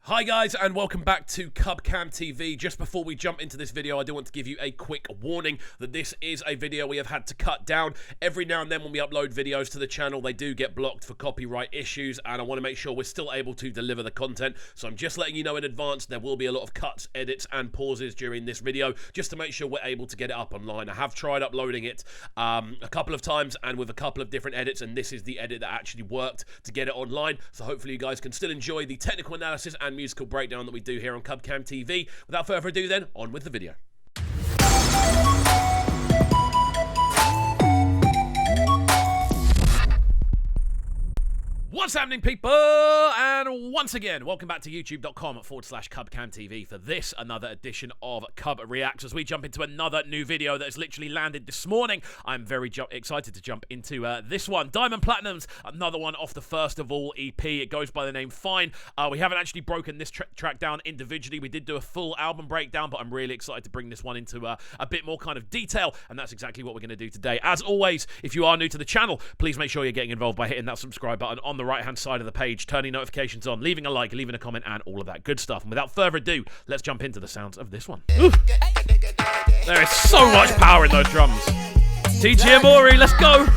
Hi guys, and welcome back to CubCamTV. Just before we jump into this video, I do want to give you a quick warning that this is a video we have had to cut down. Every now and then when we upload videos to the channel, they do get blocked for copyright issues, and I want to make sure we're still able to deliver the content. So I'm just letting you know in advance, there will be a lot of cuts, edits, and pauses during this video, just to make sure we're able to get it up online. I have tried uploading it a couple of times, and with a couple of different edits, and this is the edit that actually worked to get it online. So hopefully you guys can still enjoy the technical analysis and musical breakdown that we do here on CubCamTV. Without further ado then, on with the video. What's happening, people? And once again, welcome back to youtube.com/CubCamTV for this, another edition of CubReacts. As we jump into another new video that has literally landed this morning, I'm very excited to jump into this one. Platnumz, another one off the First of All EP. It goes by the name Fine. We haven't actually broken this track down individually. We did do a full album breakdown, but I'm really excited to bring this one into a bit more kind of detail, and that's exactly what we're going to do today. As always, if you are new to the channel, please make sure you're getting involved by hitting that subscribe button on the right-hand side of the page, turning notifications on, leaving a like, leaving a comment, and all of that good stuff. And without further ado, let's jump into the sounds of this one. Oof. There is so much power in those drums. TG Amori, let's go.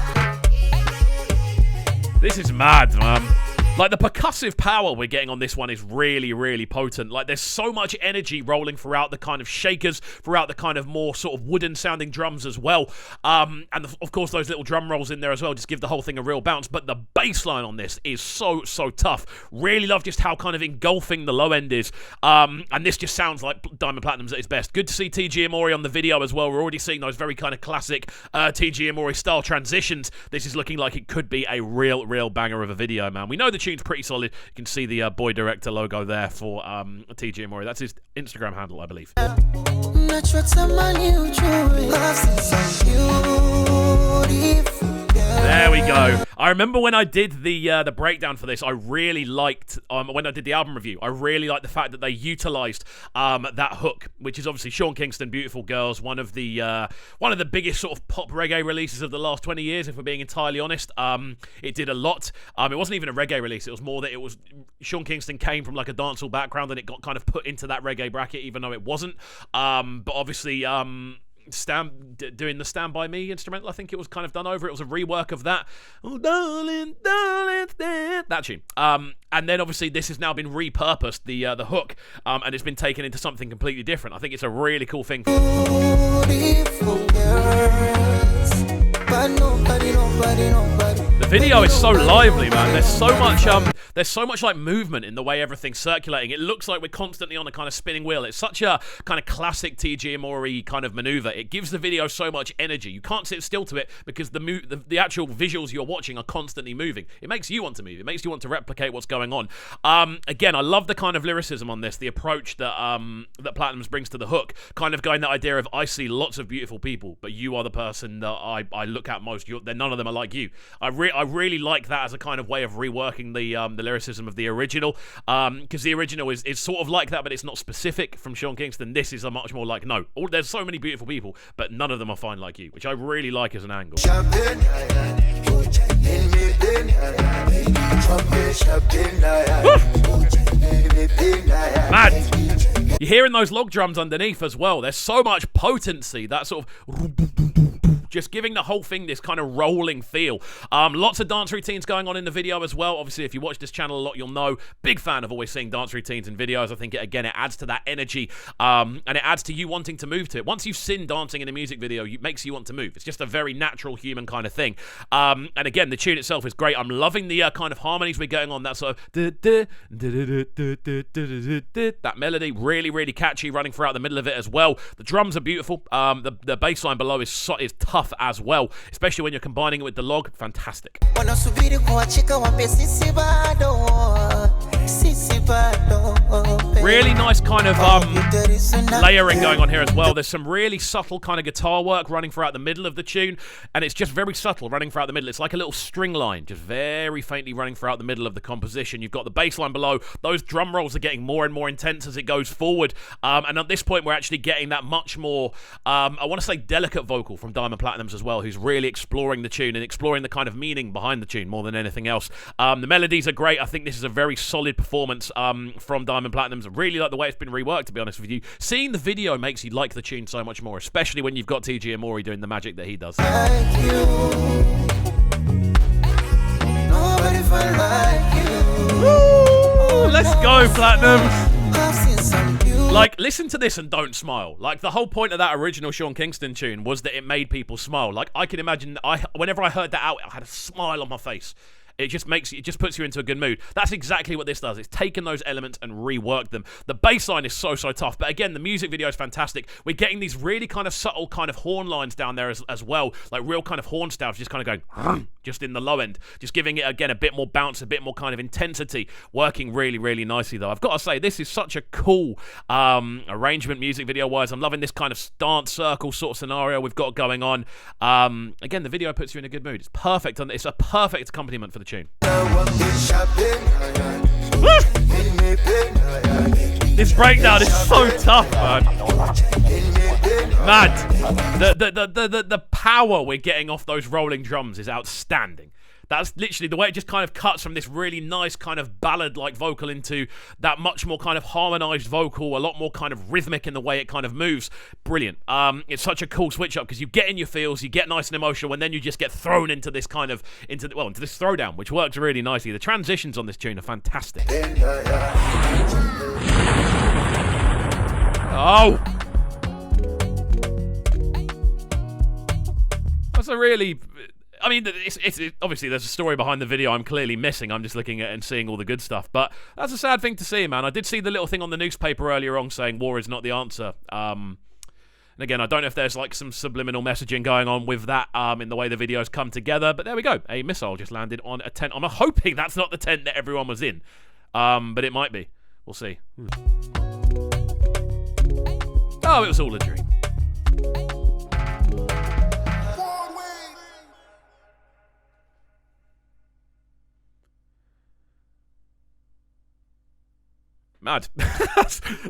This is mad, man. Like, the percussive power we're getting on this one is really, really potent. Like, there's so much energy rolling throughout the kind of shakers, throughout the kind of more sort of wooden-sounding drums as well. And, of course, those little drum rolls in there as well just give the whole thing a real bounce. But the bass line on this is so, so tough. Really love just how kind of engulfing the low end is. And this just sounds like Platnumz at its best. Good to see TG Amori on the video as well. We're already seeing those very kind of classic TG Amori style transitions. This is looking like it could be a real banger of a video, man. We know the tune's pretty solid. You can see the boy director logo there for TG Amori. That's his Instagram handle, I believe. There we go. I remember when I did the breakdown for this, I really liked, when I did the album review, I really liked the fact that they utilised that hook, which is obviously Sean Kingston, Beautiful Girls, one of the biggest sort of pop reggae releases of the last 20 years, if we're being entirely honest. It did a lot. It wasn't even a reggae release, it was more that it was, Sean Kingston came from like a dancehall background and it got kind of put into that reggae bracket, even though it wasn't. But obviously, doing the Stand By Me instrumental, I think it was kind of done over. It was a rework of that. Oh, darling, darling, that tune. And then obviously this has now been repurposed, the hook, and it's been taken into something completely different. I think it's a really cool thing. The video is so lively, man. There's so much like movement in the way everything's circulating. It looks like we're constantly on a kind of spinning wheel. It's such a kind of classic TG Amori kind of maneuver. It gives the video so much energy. You can't sit still to it because the actual visuals you're watching are constantly moving. It makes you want to move. It makes you want to replicate what's going on. Again, I love the kind of lyricism on this, the approach that that Platnumz brings to the hook, kind of going that idea of, I see lots of beautiful people, but you are the person that I look at most. None of them are like you. I really like that as a kind of way of reworking the lyricism of the original, because the original is sort of like that, but it's not specific from Sean Kingston. This is a much more like, no, there's so many beautiful people, but none of them are fine like you, which I really like as an angle. Mad. You're hearing those log drums underneath as well. There's so much potency, that sort of just giving the whole thing this kind of rolling feel. Lots of dance routines going on in the video as well. Obviously, if you watch this channel a lot, you'll know. Big fan of always seeing dance routines in videos. I think, it adds to that energy, and it adds to you wanting to move to it. Once you've seen dancing in a music video, it makes you want to move. It's just a very natural human kind of thing. And again, the tune itself is great. I'm loving the kind of harmonies we're going on. That sort of that melody, really catchy, running throughout the middle of it as well. The drums are beautiful. The bass line below is tough as well, especially when you're combining it with the log. Fantastic. Really nice kind of layering going on here as well. There's some really subtle kind of guitar work running throughout the middle of the tune, and it's just very subtle running throughout the middle. It's like a little string line, just very faintly running throughout the middle of the composition. You've got the bass line below. Those drum rolls are getting more and more intense as it goes forward, and at this point we're actually getting that much more, I want to say, delicate vocal from Diamond Platnumz as well, who's really exploring the tune and exploring the kind of meaning behind the tune more than anything else. The melodies are great. I think this is a very solid performance from Diamond Platnumz. I really like the way it's been reworked, to be honest with you. Seeing the video makes you like the tune so much more, especially when you've got TG Amori doing the magic that he does. Woo! Let's go, Platnumz! Like, listen to this and don't smile. Like, the whole point of that original Sean Kingston tune was that it made people smile. Like, I can imagine, whenever I heard that out, I had a smile on my face. It just puts you into a good mood. That's exactly what this does. It's taken those elements and reworked them. The bass line is so tough. But again, the music video is fantastic. We're getting these really kind of subtle kind of horn lines down there as well. Like real kind of horn styles just kind of going just in the low end. Just giving it, again, a bit more bounce, a bit more kind of intensity. Working really, really nicely, though. I've got to say, this is such a cool arrangement music video-wise. I'm loving this kind of dance circle sort of scenario we've got going on. Again, the video puts you in a good mood. It's perfect. It's a perfect accompaniment for the tune. This breakdown is so tough, man. The power we're getting off those rolling drums is outstanding. That's literally the way it just kind of cuts from this really nice kind of ballad-like vocal into that much more kind of harmonized vocal, a lot more kind of rhythmic in the way it kind of moves. Brilliant. It's such a cool switch up because you get in your feels, you get nice and emotional, and then you just get thrown into this kind of into this throwdown, which works really nicely. The transitions on this tune are fantastic. Oh, that's a really. I mean, it's obviously there's a story behind the video I'm clearly missing. I'm just looking at it and seeing all the good stuff. But that's a sad thing to see, man. I did see the little thing on the newspaper earlier on saying war is not the answer. And again, I don't know if there's like some subliminal messaging going on with that in the way the videos come together. But there we go. A missile just landed on a tent. I'm hoping that's not the tent that everyone was in. But it might be. We'll see. Oh, it was all a dream. Mad.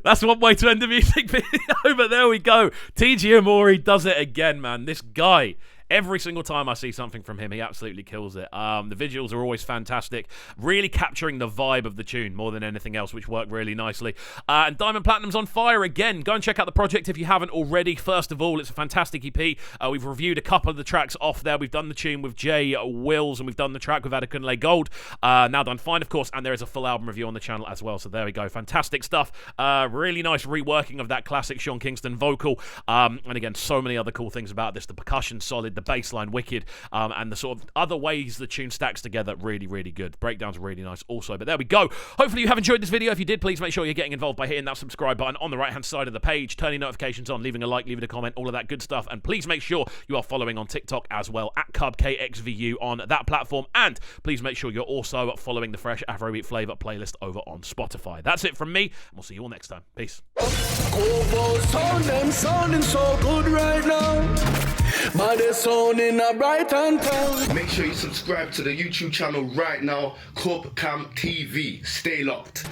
That's one way to end the music video, but there we go. TG Amori does it again, man. This guy, every single time I see something from him, he absolutely kills it. The visuals are always fantastic, really capturing the vibe of the tune more than anything else, which worked really nicely. And Diamond Platnumz on fire again. Go and check out the project if you haven't already. First of all, it's a fantastic EP. We've reviewed a couple of the tracks off there. We've done the tune with Jay Wills, and we've done the track with Adekunle Gold. Now Done Fine, of course, and there is a full album review on the channel as well. So there we go. Fantastic stuff. Really nice reworking of that classic Sean Kingston vocal. And again, so many other cool things about this. The percussion solid, the bass line wicked, and the sort of other ways the tune stacks together really, really good. Breakdowns are really nice also. But there we go. Hopefully you have enjoyed this video. If you did, please make sure you're getting involved by hitting that subscribe button on the right-hand side of the page, turning notifications on, leaving a like, leaving a comment, all of that good stuff. And please make sure you are following on TikTok as well, at KXVU on that platform. And please make sure you're also following the Fresh Afrobeat Flavor playlist over on Spotify. That's it from me, and we'll see you all next time. Peace. Sounding so good right now. But they're sounding a bright and town. Make sure you subscribe to the YouTube channel right now, CubCamTV. Stay locked.